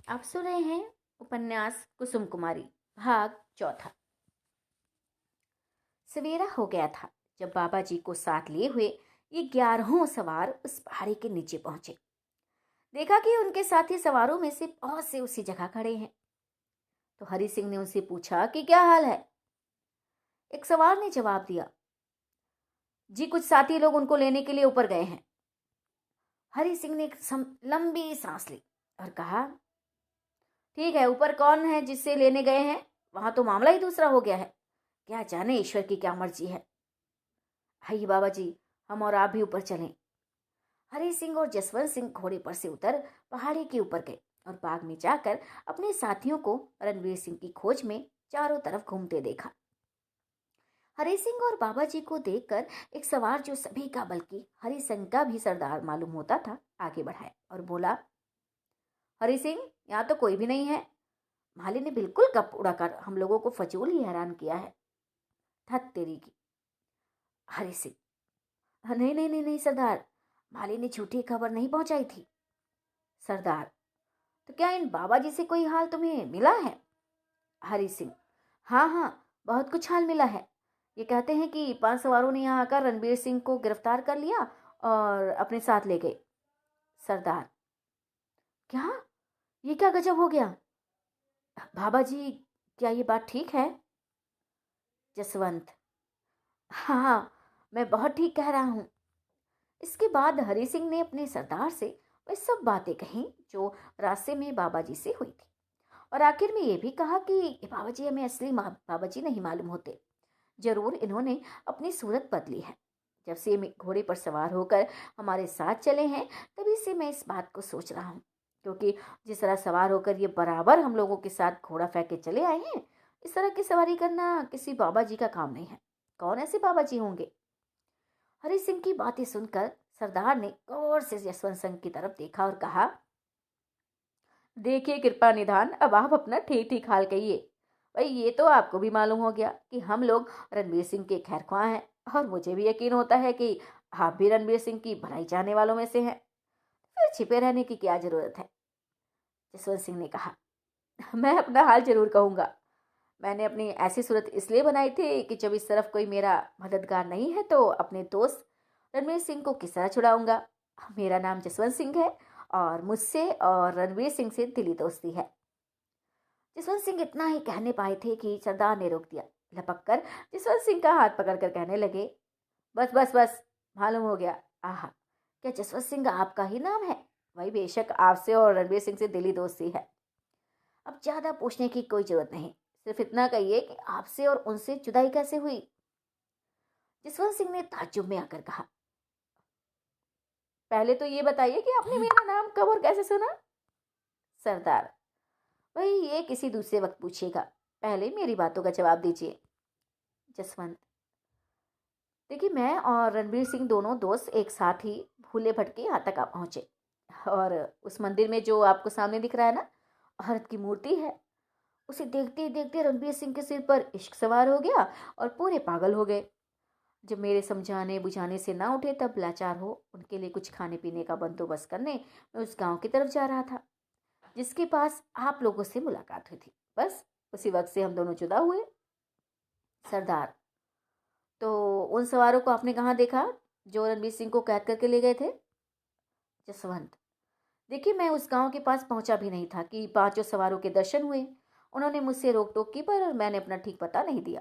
आप सुन रहे हैं उपन्यास कुसुम कुमारी, भाग चौथा। सवेरा हो गया था जब बाबा जी को साथ लिए हुए ये 11 सवार उस पहाड़ी के नीचे पहुंचे। देखा कि उनके साथी सवारों में से बहुत से उसी जगह खड़े हैं। तो हरि सिंह ने उनसे पूछा कि क्या हाल है। एक सवार ने जवाब दिया, जी कुछ साथी लोग उनको लेने के लिए ऊपर गए हैं। हरि सिंह ने एक लंबी सांस ली और कहा, ठीक है, ऊपर कौन है जिससे लेने गए हैं? वहां तो मामला ही दूसरा हो गया है। क्या जाने ईश्वर की क्या मर्जी है। आइए बाबा जी, हम और आप भी ऊपर चलें। हरि सिंह और जसवंत सिंह घोड़े पर से उतर पहाड़ी के ऊपर गए और बाग में जाकर अपने साथियों को रणवीर सिंह की खोज में चारों तरफ घूमते देखा। हरि सिंह और बाबा जी को देखकर एक सवार जो सभी का बल्कि हरि सिंह का भी सरदार मालूम होता था आगे बढ़ाया और बोला, हरि सिंह, यहाँ तो कोई भी नहीं है। माली ने बिल्कुल गप उड़ाकर हम लोगों को फजूल ही हैरान किया है। थत तेरी की। हरि सिंह, नहीं नहीं नहीं नहीं सरदार, माली ने झूठी खबर नहीं पहुंचाई थी। सरदार, तो क्या इन बाबा जी से कोई हाल तुम्हें मिला है? हरि सिंह, हाँ हाँ, बहुत कुछ हाल मिला है। ये कहते हैं कि 5 सवारों ने यहाँ आकर रणबीर सिंह को गिरफ्तार कर लिया और अपने साथ ले गए। सरदार, क्या? ये क्या गजब हो गया? बाबा जी, क्या ये बात ठीक है? जसवंत, हाँ हाँ, मैं बहुत ठीक कह रहा हूँ। इसके बाद हरि सिंह ने अपने सरदार से वह सब बातें कहीं जो रास्ते में बाबा जी से हुई थी, और आखिर में ये भी कहा कि ये बाबा जी हमें असली बाबा जी नहीं मालूम होते। जरूर इन्होंने अपनी सूरत बदली है। जब से ये घोड़े पर सवार होकर हमारे साथ चले हैं तभी से मैं इस बात को सोच रहा हूँ, क्योंकि जिस तरह सवार होकर ये बराबर हम लोगों के साथ घोड़ा फेंक के चले आए हैं, इस तरह की सवारी करना किसी बाबा जी का काम नहीं है। कौन ऐसे बाबा जी होंगे? हरि सिंह की बातें सुनकर सरदार ने गौर से जसवंत सिंह की तरफ देखा और कहा, देखिए कृपा निधान, अब आप अपना ठीक ठीक हाल कहिए। भाई ये तो आपको भी मालूम हो गया कि हम लोग रणवीर सिंह के खैरख्वाह हैं, और मुझे भी यकीन होता है कि आप भी रणवीर सिंह की भलाई चाहने वालों में से हैं। फिर छिपे रहने की क्या जरूरत है? जसवंत सिंह ने कहा, मैं अपना हाल जरूर कहूंगा। मैंने अपनी ऐसी सूरत इसलिए बनाई थी कि जब इस तरफ कोई मेरा मददगार नहीं है तो अपने दोस्त रणवीर सिंह को किस तरह छुड़ाऊंगा। मेरा नाम जसवंत सिंह है और मुझसे और रणवीर सिंह से दिली दोस्ती है। जसवंत सिंह इतना ही कहने पाए थे कि सरदार ने रोक दिया। लपक कर जसवंत सिंह का हाथ पकड़कर कहने लगे, बस बस बस, मालूम हो गया। आहा, क्या जसवंत सिंह आपका ही नाम है? वही बेशक आपसे और रणवीर सिंह से दिली दोस्ती है। अब ज्यादा पूछने की कोई जरूरत नहीं, सिर्फ इतना कहिए कि आपसे और उनसे जुदाई कैसे हुई? जसवंत सिंह ने ताज्जुब में आकर कहा, पहले तो ये बताइए कि आपने मेरा नाम कब और कैसे सुना? सरदार, वही ये किसी दूसरे वक्त पूछिएगा, पहले मेरी बातों का जवाब दीजिए। जसवंत, देखिए मैं और रणबीर सिंह दोनों दोस्त एक साथ ही भूले भटके यहाँ तक आ पहुंचे, और उस मंदिर में जो आपको सामने दिख रहा है ना, औरत की मूर्ति है। उसे देखते ही देखते रणबीर सिंह के सिर पर इश्क सवार हो गया और पूरे पागल हो गए। जब मेरे समझाने बुझाने से ना उठे तब लाचार हो उनके लिए कुछ खाने पीने का बंदोबस्त करने मैं उस गांव की तरफ जा रहा था जिसके पास आप लोगों से मुलाकात हुई थी। बस उसी वक्त से हम दोनों जुदा हुए। सरदार, तो उन सवारों को आपने कहाँ देखा जो रणबीर सिंह को कैद करके ले गए थे? जसवंत, देखिए मैं उस गांव के पास पहुंचा भी नहीं था कि 5 सवारों के दर्शन हुए। उन्होंने मुझसे रोक टोक की पर मैंने अपना ठीक पता नहीं दिया।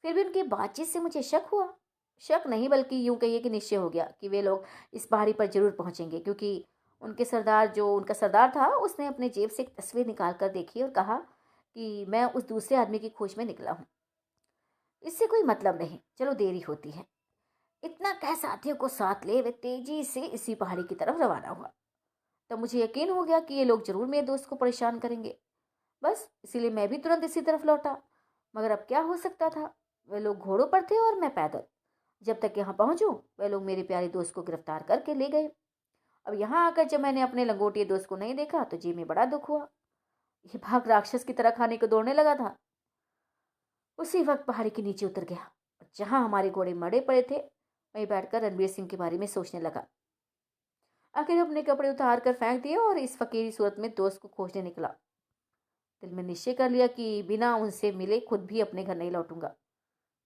फिर भी उनकी बातचीत से मुझे शक हुआ। शक नहीं बल्कि यूं कहिए कि निश्चय हो गया कि वे लोग इस पहाड़ी पर जरूर पहुंचेंगे, क्योंकि उनका सरदार था, उसने अपने जेब से एक तस्वीर निकाल कर देखी और कहा कि मैं उस दूसरे आदमी की खोज में निकला हूँ। इससे कोई मतलब नहीं, चलो देरी होती है। इतना कह साथियों को साथ ले वे तेजी से इसी पहाड़ी की तरफ रवाना हुआ। तब मुझे यकीन हो गया कि ये लोग जरूर मेरे दोस्त को परेशान करेंगे। बस इसीलिए मैं भी तुरंत इसी तरफ लौटा। मगर अब क्या हो सकता था, वे लोग घोड़ों पर थे और मैं पैदल। जब तक यहाँ पहुंचूं वे लोग मेरे प्यारे दोस्त को गिरफ्तार करके ले गए। अब यहाँ आकर जब मैंने अपने लंगोटिए दोस्त को नहीं देखा तो जी में बड़ा दुख हुआ। ये भाग राक्षस की तरह खाने को दौड़ने लगा था। उसी वक्त पहाड़ी के नीचे उतर गया और जहां हमारे घोड़े मरे पड़े थे वहीं बैठकर रणबीर सिंह के बारे में सोचने लगा। आखिर अपने कपड़े उतार कर फेंक दिए और इस फकीरी सूरत में दोस्त को खोजने निकला। दिल में निश्चय कर लिया कि बिना उनसे मिले खुद भी अपने घर नहीं लौटूंगा,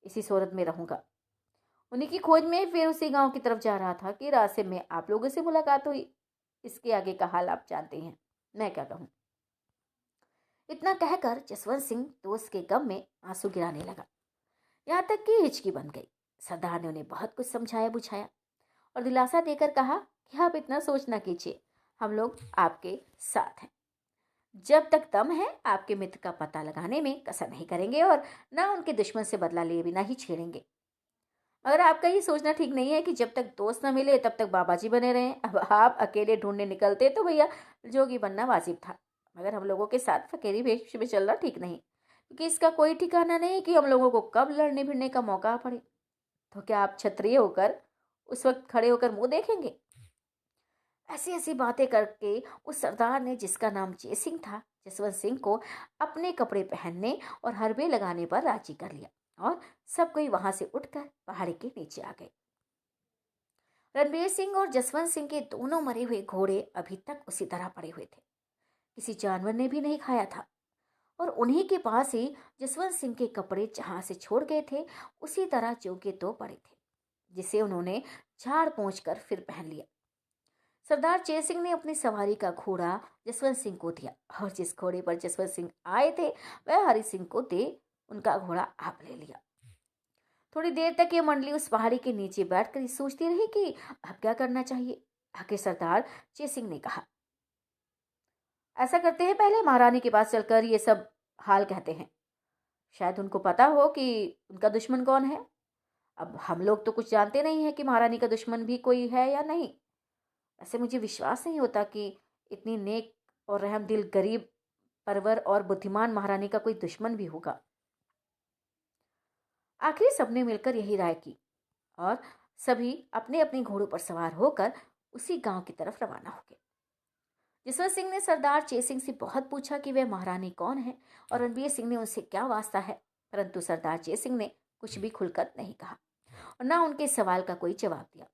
इसी सूरत में रहूंगा। उन्हीं की खोज में फिर उसी गांव की तरफ जा रहा था कि रास्ते में आप लोगों से मुलाकात हुई। इसके आगे का हाल आप जानते हैं, मैं क्या कहूँ। इतना कहकर जसवंत सिंह दोस्त के गम में आंसू गिराने लगा, यहाँ तक कि हिचकी बन गई। सरदार ने उन्हें बहुत कुछ समझाया बुझाया और दिलासा देकर कहा कि आप इतना सोच ना कीजिए, हम लोग आपके साथ हैं। जब तक दम है आपके मित्र का पता लगाने में कसर नहीं करेंगे और ना उनके दुश्मन से बदला लिए बिना ही छेड़ेंगे। मगर आपका ये सोचना ठीक नहीं है कि जब तक दोस्त न मिले तब तक बाबा जी बने रहें। अब आप अकेले ढूंढने निकलते तो भैया जोगी बनना वाजिब था, मगर हम लोगों के साथ फकीरी वेश में चलना ठीक नहीं, क्योंकि इसका कोई ठिकाना नहीं कि हम लोगों को कब लड़ने भिड़ने का मौका पड़े। तो क्या आप क्षत्रिय होकर उस वक्त खड़े होकर मुंह देखेंगे? ऐसी ऐसी बातें करके उस सरदार ने, जिसका नाम जय सिंह था, जसवंत सिंह को अपने कपड़े पहनने और हरबे लगाने पर राजी कर लिया और सब कोई वहां से उठकर पहाड़ी के नीचे आ गए। रणबीर सिंह और जसवंत सिंह के दोनों मरे हुए घोड़े अभी तक उसी तरह पड़े हुए थे, किसी जानवर ने भी नहीं खाया था। और उन्हीं के पास ही जसवंत सिंह के कपड़े जहां से छोड़ गए थे उसी तरह जो के तो पड़े थे, जिसे उन्होंने झाड़ पोंछ कर फिर पहन लिया। सरदार जय सिंह ने अपनी सवारी का घोड़ा जसवंत सिंह को दिया और जिस घोड़े पर जसवंत सिंह आए थे वह हरि सिंह को दे उनका घोड़ा आप ले लिया। थोड़ी देर तक ये मंडली उस पहाड़ी के नीचे बैठकर सोचती रही कि अब क्या करना चाहिए। आखिर सरदार जय सिंह ने कहा, ऐसा करते हैं, पहले महारानी के पास चलकर ये सब हाल कहते हैं, शायद उनको पता हो कि उनका दुश्मन कौन है। अब हम लोग तो कुछ जानते नहीं है कि महारानी का दुश्मन भी कोई है या नहीं। ऐसे मुझे विश्वास नहीं होता कि इतनी नेक और रहम दिल, गरीब, परवर और बुद्धिमान महारानी का कोई दुश्मन भी होगा। आखिर सबने मिलकर यही राय की और सभी अपने अपने घोड़ों पर सवार होकर उसी गांव की तरफ रवाना हो गए। जसवंत सिंह ने सरदार जय सिंह से बहुत पूछा कि वह महारानी कौन है और रणबीर सिंह ने उनसे क्या वास्ता है, परंतु सरदार जय सिंह ने कुछ भी खुलकर नहीं कहा और ना उनके सवाल का कोई जवाब दिया।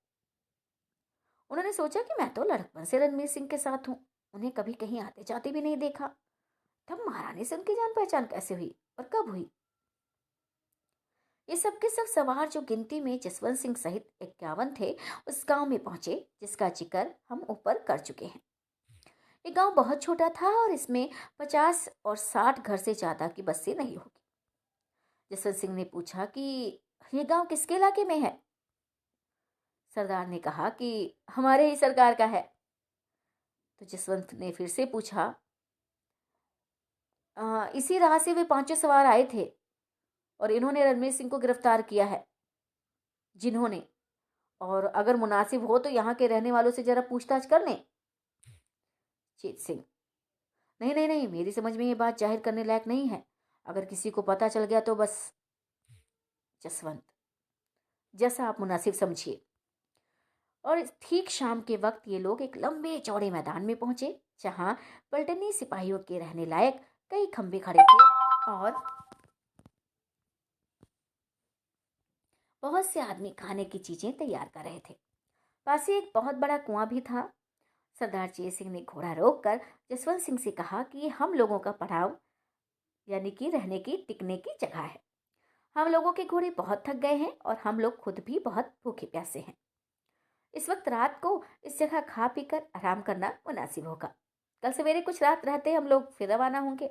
उन्होंने सोचा कि मैं तो लड़कपन से रणबीर सिंह के साथ हूँ, उन्हें कभी कहीं आते जाते भी नहीं देखा, तब महारानी से उनकी जान पहचान कैसे हुई और कब हुई? ये सब के सब सवार, जो गिनती में जसवंत सिंह सहित 51 थे, उस गांव में पहुंचे जिसका जिक्र हम ऊपर कर चुके हैं। ये गांव बहुत छोटा था और इसमें 50 और 60 घर से ज्यादा की बस्ती नहीं होगी। जसवंत सिंह ने पूछा कि ये गांव किसके इलाके में है? सरदार ने कहा कि हमारे ही सरकार का है। तो जसवंत ने फिर से पूछा, इसी राह से वे पांचों सवार आए थे और इन्होंने रणवीर सिंह को गिरफ्तार किया है। जिन्होंने, और अगर मुनासिब हो तो यहाँ के रहने वालों से जरा पूछताछ कर लें। जीत सिंह, नहीं नहीं नहीं, मेरी समझ में ये बात जाहिर करने लायक नहीं है, अगर किसी को पता चल गया तो बस। जसवंत, जैसा आप मुनासिब समझिए। और ठीक शाम के वक्त ये लोग एक लंबे चौड़े मैदान में पहुंचे जहां पलटनी सिपाहियों के रहने लायक कई खंबे खड़े थे और बहुत से आदमी खाने की चीजें तैयार कर रहे थे। पास ही एक बहुत बड़ा कुआं भी था। सरदार जय सिंह ने घोड़ा रोककर जसवंत सिंह से कहा कि ये हम लोगों का पड़ाव, यानी कि रहने की टिकने की जगह है। हम लोगों के घोड़े बहुत थक गए हैं और हम लोग खुद भी बहुत भूखे प्यासे हैं। इस वक्त रात को इस जगह खा पीकर आराम करना मुनासिब होगा। कल सवेरे कुछ रात रहते हम लोग फिर रवाना होंगे।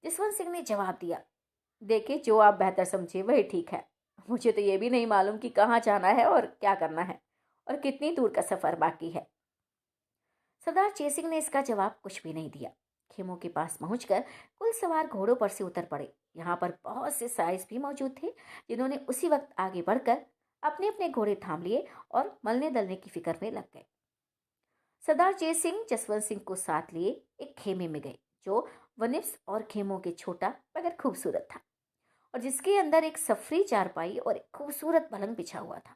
जसवंत सिंह ने जवाब दिया, देखिए, जो आप बेहतर समझे वही ठीक है। मुझे तो ये भी नहीं मालूम कि कहाँ जाना है और क्या करना है और कितनी दूर का सफर बाकी है। सरदार जय सिंह ने इसका जवाब कुछ भी नहीं दिया। खेमों के पास पहुंचकर कुल सवार घोड़ों पर से उतर पड़े। यहाँ पर बहुत से साइज भी मौजूद थे, जिन्होंने उसी वक्त आगे बढ़कर अपने अपने घोड़े थाम लिए और मलने दलने की फिक्र में लग गए। सरदार जय सिंह जसवंत सिंह को साथ लिए एक खेमे में गए, जो वनिप्स और खेमों के छोटा मगर खूबसूरत था और जिसके अंदर एक सफरी चारपाई और एक खूबसूरत पलंग बिछा हुआ था।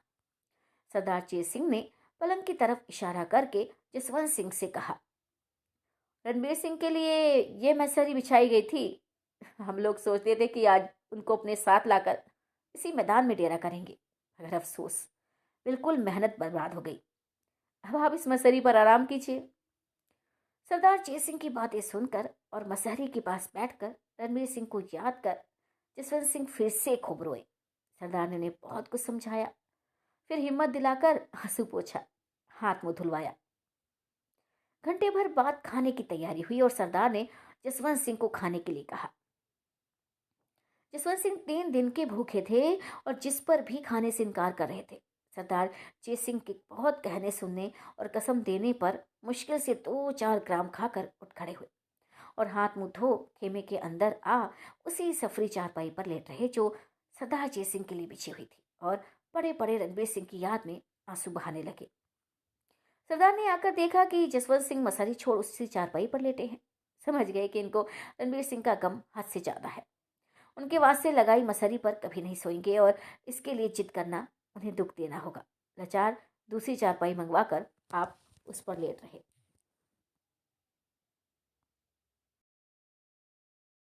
सरदार जय सिंह ने पलंग की तरफ इशारा करके जसवंत सिंह से कहा, रणबीर सिंह के लिए ये मैसरी बिछाई गई थी। हम लोग सोचते थे कि आज उनको अपने साथ लाकर इसी मैदान में डेरा करेंगे, मगर अफसोस, बिल्कुल मेहनत बर्बाद हो गई। अब आप इस मसहरी पर आराम कीजिए। सरदार जय सिंह की बातें सुनकर और मसहरी के पास बैठकर रणबीर सिंह को याद कर जसवंत सिंह फिर से खूब रोए। सरदार ने उन्हें बहुत कुछ समझाया, फिर हिम्मत दिलाकर आंसू पोंछा, हाथ मुंह धुलवाया। घंटे भर बाद खाने की तैयारी हुई और सरदार ने जसवंत सिंह को खाने के लिए कहा। जसवंत सिंह 3 दिन के भूखे थे और जिस पर भी खाने से इनकार कर रहे थे। सरदार जय सिंह के बहुत कहने सुनने और कसम देने पर मुश्किल से 2-4 ग्राम खाकर उठ खड़े हुए और हाथ मुंह धो खेमे के अंदर आ उसी सफरी चारपाई पर लेट रहे जो सरदार जय सिंह के लिए बिछी हुई थी और बड़े बड़े रणबीर सिंह की याद में आंसू बहाने लगे। सरदार ने आकर देखा कि जसवंत सिंह मसारी छोड़ उसी चारपाई पर लेटे हैं। समझ गए कि इनको रणबीर सिंह का गम हद से ज्यादा है। उनके वास्ते लगाई मसहरी पर कभी नहीं सोएंगे और इसके लिए जिद करना उन्हें दुख देना होगा। लाचार दूसरी चारपाई मंगवा कर आप उस पर लेट रहे।